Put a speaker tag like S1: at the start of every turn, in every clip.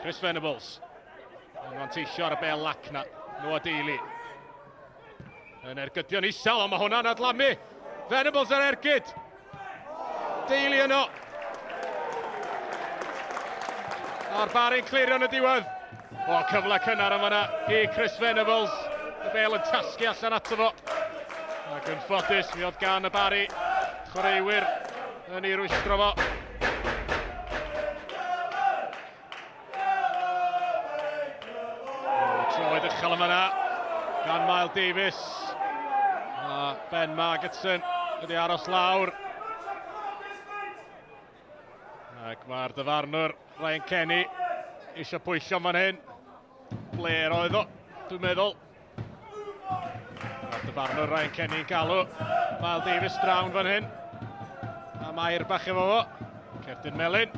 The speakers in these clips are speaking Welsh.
S1: Chris Venables. Yn manteisio ar y bel lac na. Nhw a Dilyn. Yn ergydion isel, ond mae hwnna'n adlamu. Venables ar ergyd. Dilyn yno. A'r Barri'n clirio yn y diwedd. O, cyfle cynnar yma na i Chris Venables. Y bel yn tasgu allan ato fo. Ac yn ffodus, mi oedd gan y Barri chwaraewyr yn ei rwystro fo. Troed uchel yma na gan Miles Davies. A Ben Margetson wedi aros lawr. Ac mae'r dyfarnwr Ryan Kenny eisiau pwysio fan hyn. Blair oedd o, dwi'n meddwl. Mae'r dyfarnwr Ryan Kenny'n galw Miles Davies drawn fan hyn. A Mair bach efo fo. Cerdyn melyn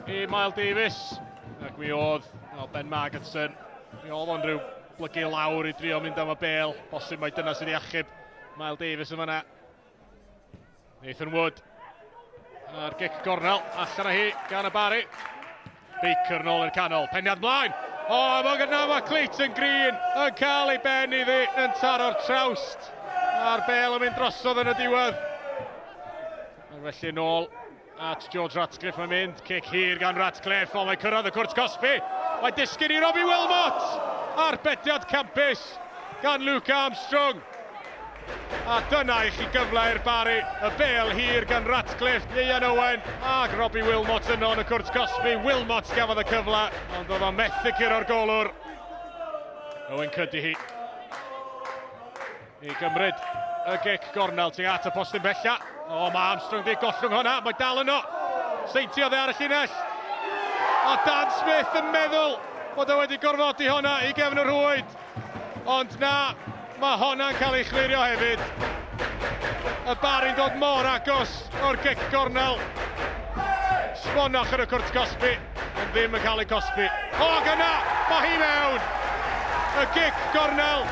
S1: i Miles Davies. Ac mi oedd Ben Margetson. Mi oedd o'n rhyw blygu lawr i drio mynd am y bel. Bosib mai dyna sydd wedi achub Miles Davies yma na. Nathan Wood. A'r gic gornel, allan â hi, gan y Barri. Baker nôl i'r canol, penniad mlaen. O, mae gyda mae Clayton Green yn cael ei ben iddi yn taro'r trawst. A'r bel yn mynd drosodd yn y diwedd. Felly nôl at George Ratcliffe mae'n mynd. Cic hir gan Ratcliffe, ond mae'n cyrraedd y cwrt Cosby. Mae'n disgyn i Robbie Wilmot. A'r bediad campus gan Luke Armstrong. A dyna i chi gyfle i'r Barri, y bel hir gan Ratcliffe, Ian Owen ac Robbie Wilmot yno yn y cwrt Cosby. Wilmot gafodd y cyfle, ond oedd o'n methu curo'r golwr. Owen cydi hi. I gymryd y gic gornel tuag at y postyn bella. O, mae Armstrong wedi gollwng hwnna, mae dal yno. Seintiodd e ar y llinell. A Dan Smith yn meddwl bod e wedi gorfodi hwnna i gefn yr hwyd. Ond na, mae hwnna'n cael ei chlirio hefyd. Y Barri'n dod mor agos o'r gic gornel. Sfonach yn y cwrt Cosby, ond ddim yn cael ei Cosby. O, gyna, mae hi mewn. Y gic gornel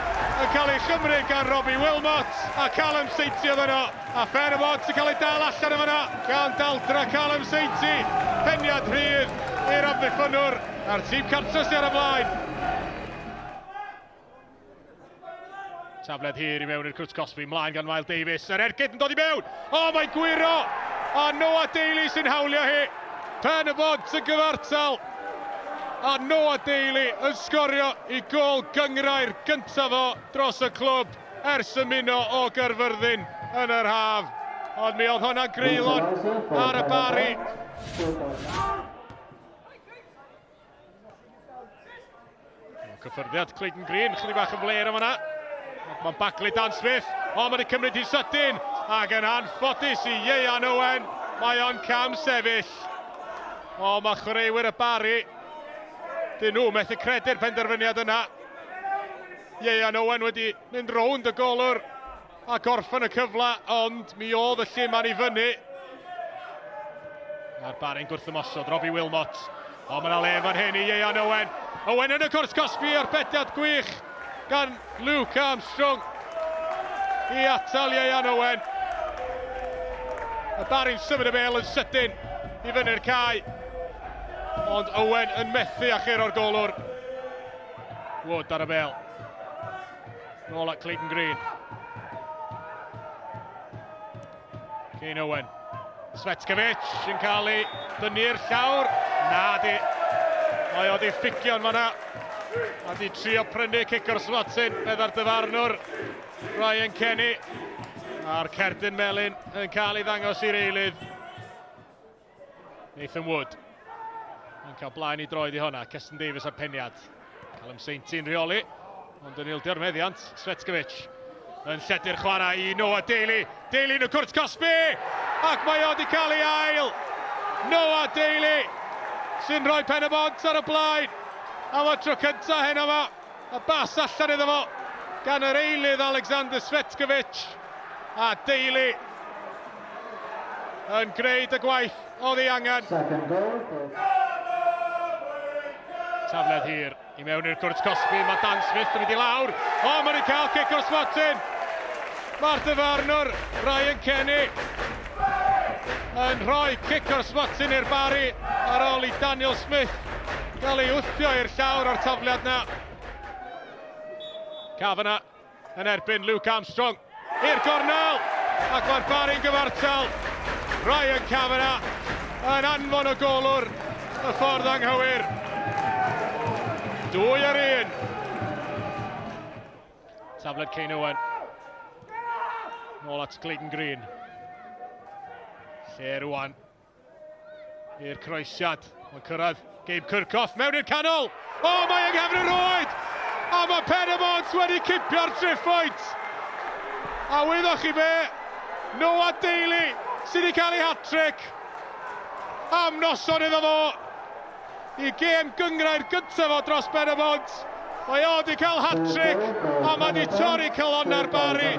S1: yn cael ei chymryd gan Robbie Wilmot. A Callum Saintiodd yno. A Penybont yn cael ei dal allan yma gan daldra Callum Sainty. Peniad rhydd i'r amddiffynwr. A'r tîm cartre sy'n ar y blaen. Tafled hir i mewn i'r cwrt Cosby, mlaen gan Miles Davies. Yr ergyd yn dod i mewn. O, mae'n gwiro. A Noah Daly sy'n hawlio hi. Penybont yn gyfartal. A Noah Daly yn sgorio i gol gyngrair gyntaf o dros y clwb ers ymuno o Gyrfyrddin yn yr haf. Ond mi oedd hwnna'n greulon ar y Barri. Cyffyrddiad Clayton Green, chydig bach yn fler am hwnna. Mae'n baclu Dan Smith, o mae'n cymryd i sydyn, ac yn anffodus i Ian Owen, mae o'n cam sefyll. O, mae chwaraewyr y Barri, dyn nhw methu credu'r penderfyniad yna. Ian Owen wedi mynd rownd y golwr a gorffen y cyfle, ond mi oedd y lliman i fyny. A'r Barri'n gwrthymosod, Robbie Wilmot. O, mae'n le fan hyn i Ian Owen. Owen yn y cwrs Cosby o'r bediad gwych gan Luke Armstrong i atal Ian Owen. Y Barri'n symud y bel yn sydyn i fyny'r cae, ond Owen yn methu achuro'r golwr. Wood ar y bel. Nôl at Clayton Green. Kane Owen. Svetskevic yn cael ei dynnu'r llawr. Na di. Mae o di ffigio'n fan'na. A di trio prynu cic o'r slotyn, medda'r dyfarnwr Ryan Kenny. A'r cerdyn melyn yn cael ei ddangos i'r eilydd. Nathan Wood yn cael blaen i droed i honna. Cestyn Davies ar peniad. Callum Sainty'n rheoli, ond yn ildio'r meddiant. Svetskevic yn lledu'r chwarae i Noah Daly. Daly yn y cwrt Cosby! Ac mae o di cael ei ail. Noah Daly sy'n rhoi Penybont ar y blaen. Am y tro cynta hyn yma, y bas allan iddo fo, gan yr eilydd Alexander Svetskevic. A Daly yn gwneud y gwaith oedd ei angen. Tafled hir i mewn i'r cwrt Cosby, mae Dan Smith yn mynd i lawr. O, mae'n ei cael cic o'r slotyn. Mae'r dyfarnwr Ryan Kenny yn rhoi cic o'r slotyn i'r Barri ar ôl i Daniel Smith gael ei wthio i'r llawr o'r tafliad na. Kavanagh yn erbyn Luke Armstrong i'r gornel, ac mae'r Barri'n gyfartal. Ryan Kavanagh yn anfon o golwr y ffordd anghywir. 2-1. Tafliad Cain Owen. Nôl at Clayton Green. Lle rwan i'r croesiad. Mae'n cyrraedd Gabe Kirkhoff mewn i'r canol. O, mae yng nghefn yr oed! A mae Penybont wedi cipio'r triffoet. A wyddwch chi be, Noah Daly sydd wedi cael ei hat-trick am noson iddo fo. I gêm gyngrau'r gyntaf o dros Penybont. Mae o wedi cael hat-trick a mae wedi torri calonna'r Barri.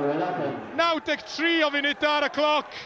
S1: 93 o funudau ar y cloc.